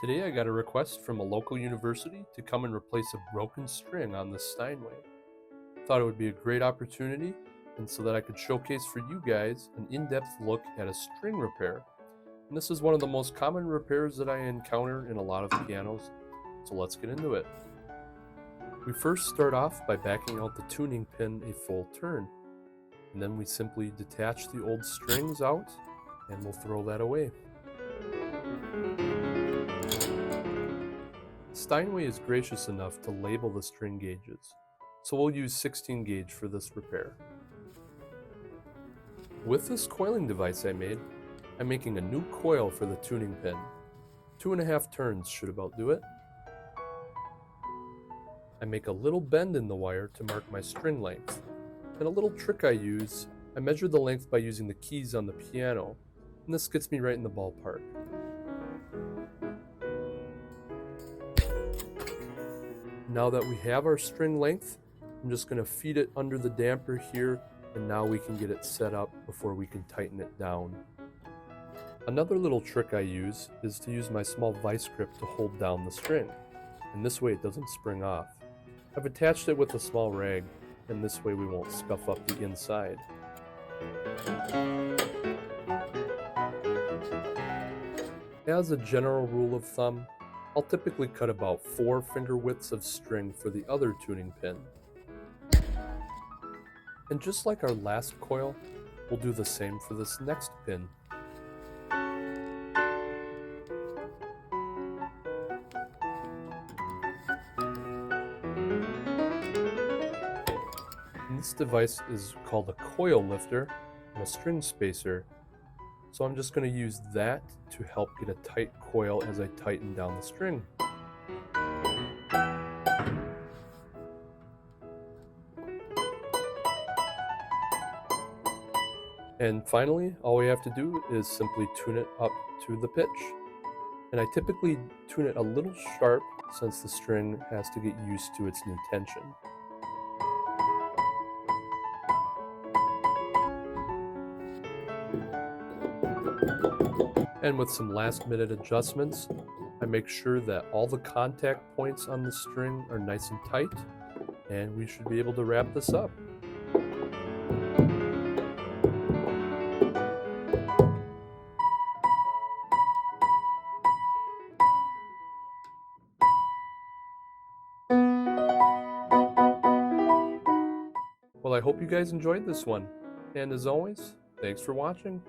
Today I got a request from a local university to come and replace a broken string on the Steinway. Thought it would be a great opportunity and so that I could showcase for you guys an in-depth look at a string repair. And this is one of the most common repairs that I encounter in a lot of pianos, so let's get into it. We first start off by backing out the tuning pin a full turn, and then we simply detach the old strings out and we'll throw that away. Steinway is gracious enough to label the string gauges, so we'll use 16 gauge for this repair. With this coiling device I made, I'm making a new coil for the tuning pin. 2.5 turns should about do it. I make a little bend in the wire to mark my string length, and a little trick I use, I measure the length by using the keys on the piano, and this gets me right in the ballpark. Now that we have our string length, I'm just going to feed it under the damper here, and now we can get it set up before we can tighten it down. Another little trick I use is to use my small vice grip to hold down the string, and this way it doesn't spring off. I've attached it with a small rag, and this way we won't scuff up the inside. As a general rule of thumb, I'll typically cut about 4 finger widths of string for the other tuning pin. And just like our last coil, we'll do the same for this next pin. And this device is called a coil lifter and a string spacer. So I'm just going to use that to help get a tight coil as I tighten down the string. And finally, all we have to do is simply tune it up to the pitch. And I typically tune it a little sharp since the string has to get used to its new tension. And with some last minute adjustments, I make sure that all the contact points on the string are nice and tight, and we should be able to wrap this up. Well, I hope you guys enjoyed this one, and as always, thanks for watching.